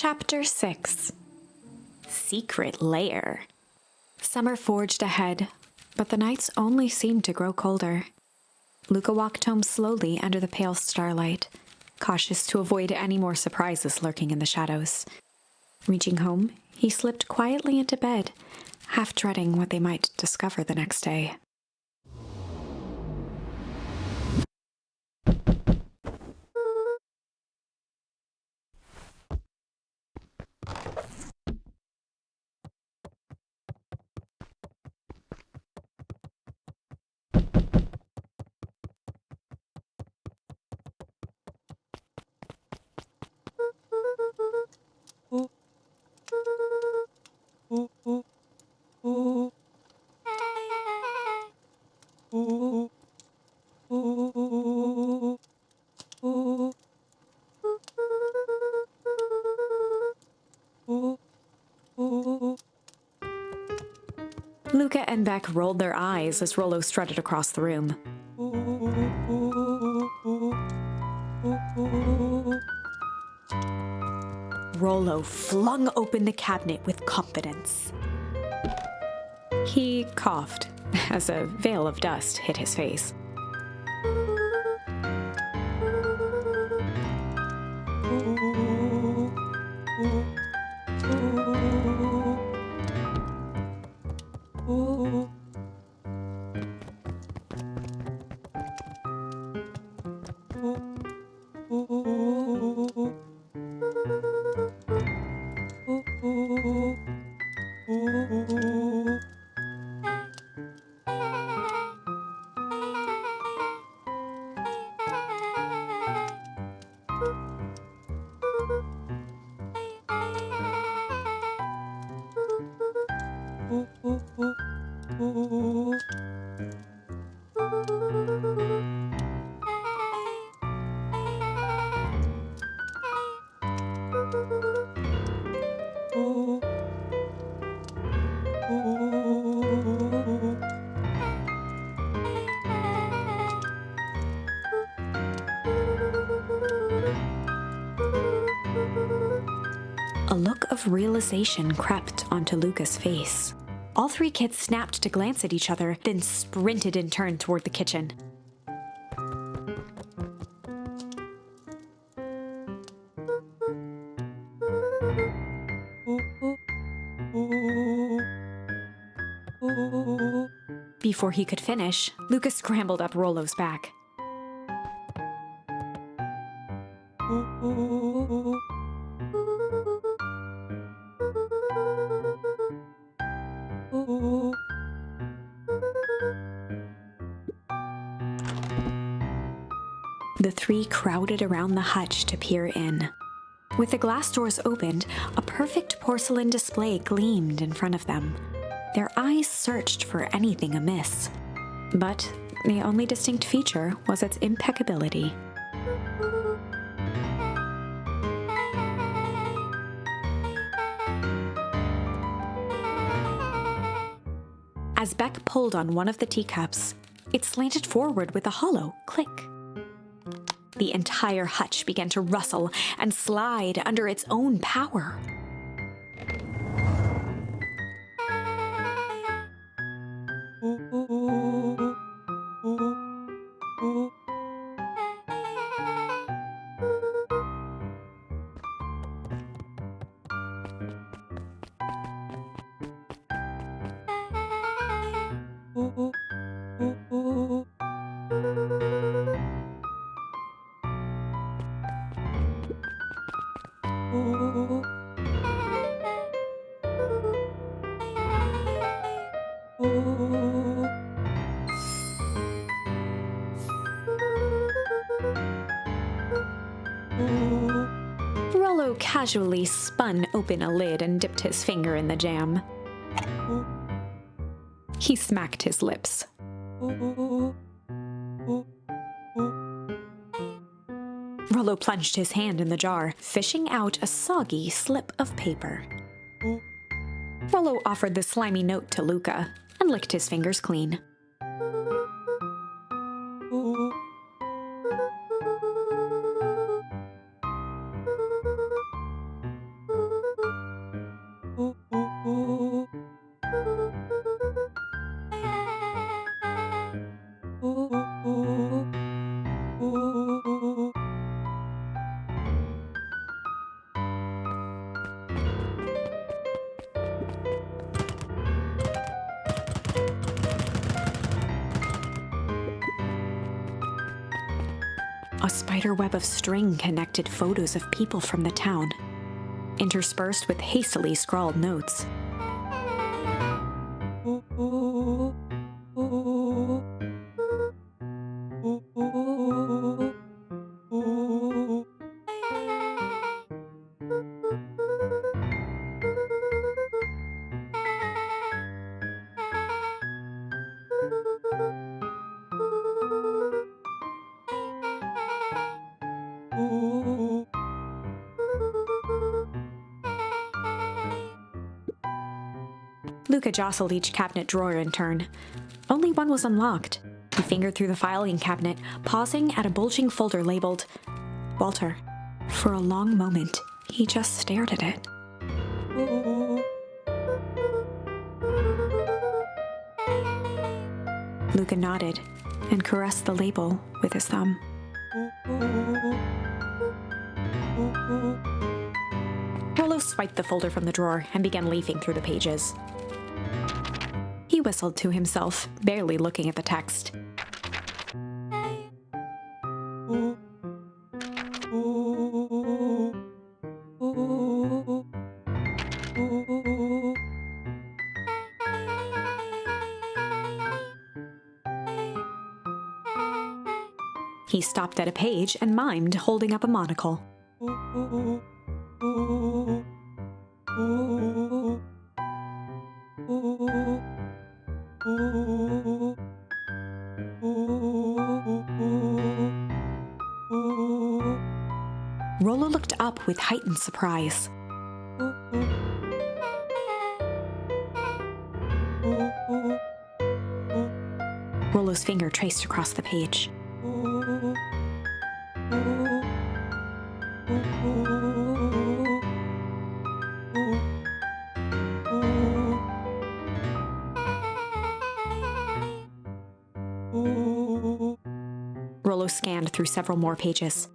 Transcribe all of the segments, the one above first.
Chapter 6. Secret Lair. Summer forged ahead, but the nights only seemed to grow colder. Luca walked home slowly under the pale starlight, cautious to avoid any more surprises lurking in the shadows. Reaching home, he slipped quietly into bed, half dreading what they might discover the next day. Luca and Beck rolled their eyes as Rollo strutted across the room. Rollo flung open the cabinet with confidence. He coughed as a veil of dust hit his face. A look of realization crept onto Luca's face. All three kids snapped to glance at each other, then sprinted in turn toward the kitchen. Before he could finish, Luca scrambled up Rollo's back. The three crowded around the hutch to peer in. With the glass doors opened, a perfect porcelain display gleamed in front of them. Their eyes searched for anything amiss, but the only distinct feature was its impeccability. As Beck pulled on one of the teacups, it slanted forward with a hollow click. The entire hutch began to rustle and slide under its own power. Rollo casually spun open a lid and dipped his finger in the jam. He smacked his lips. Rollo plunged his hand in the jar, fishing out a soggy slip of paper. Rollo offered the slimy note to Luca and licked his fingers clean. A spider web of string connected photos of people from the town, interspersed with hastily scrawled notes. Luca jostled each cabinet drawer in turn. Only one was unlocked. He fingered through the filing cabinet, pausing at a bulging folder labeled Walter. For a long moment, he just stared at it. Luca nodded and caressed the label with his thumb. Rollo swiped the folder from the drawer and began leafing through the pages. He whistled to himself, barely looking at the text. He stopped at a page and mimed, holding up a monocle. Rollo looked up with heightened surprise. Rollo's finger traced across the page. Rollo scanned through several more pages.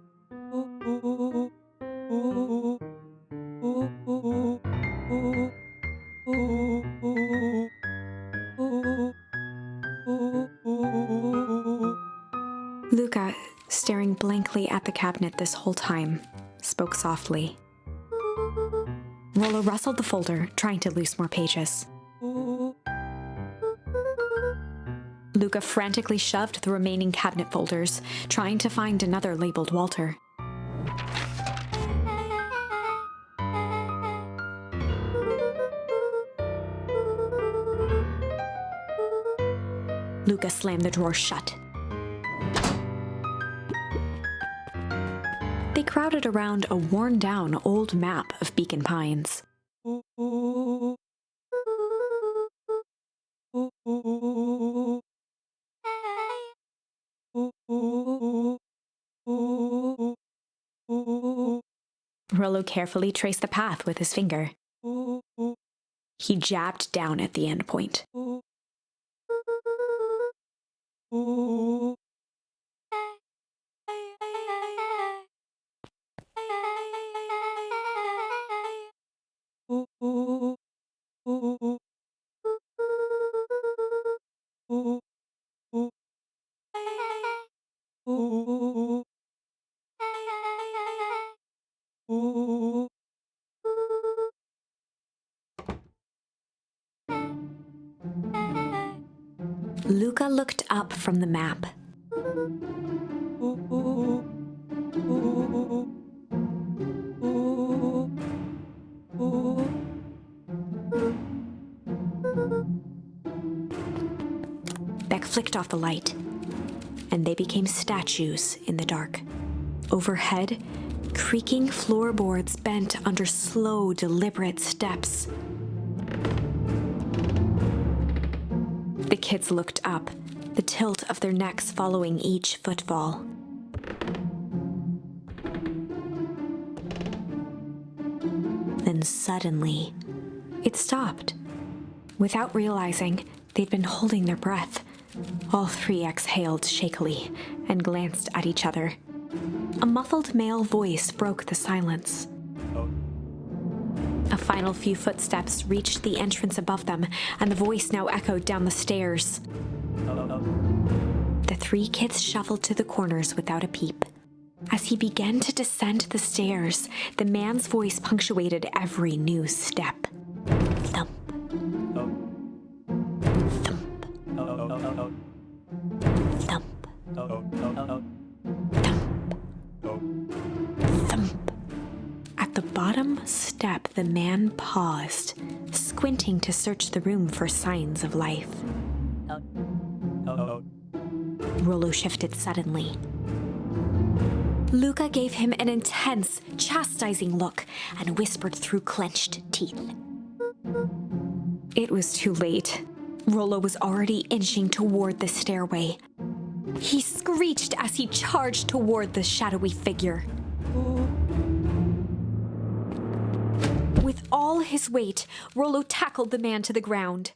Luca, staring blankly at the cabinet this whole time, spoke softly. Rollo rustled the folder, trying to loose more pages. Luca frantically shoved the remaining cabinet folders, trying to find another labeled Walter. Luca slammed the drawer shut. They crowded around a worn-down old map of Beacon Pines. Rollo carefully traced the path with his finger. He jabbed down at the end point. Luca looked up from the map. Beck flicked off the light, and they became statues in the dark. Overhead, creaking floorboards bent under slow, deliberate steps. The kids looked up, the tilt of their necks following each footfall. Then suddenly, it stopped. Without realizing, they'd been holding their breath. All three exhaled shakily and glanced at each other. A muffled male voice broke the silence. A final few footsteps reached the entrance above them, and the voice now echoed down the stairs. The three kids shuffled to the corners without a peep. As he began to descend the stairs, the man's voice punctuated every new step. Thump. Thump. Thump. Thump. Thump. At the bottom step, the man paused, squinting to search the room for signs of life. Rollo shifted suddenly. Luca gave him an intense, chastising look and whispered through clenched teeth. It was too late. Rollo was already inching toward the stairway. He screeched as he charged toward the shadowy figure. With all his weight, Rollo tackled the man to the ground.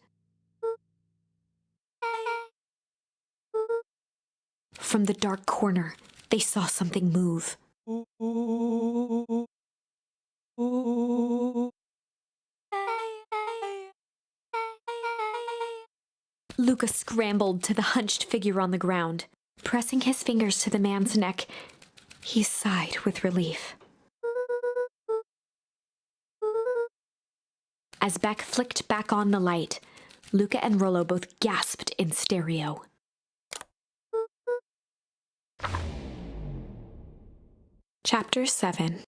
From the dark corner, they saw something move. Luca scrambled to the hunched figure on the ground. Pressing his fingers to the man's neck, he sighed with relief. As Beck flicked back on the light, Luca and Rollo both gasped in stereo. Chapter 7.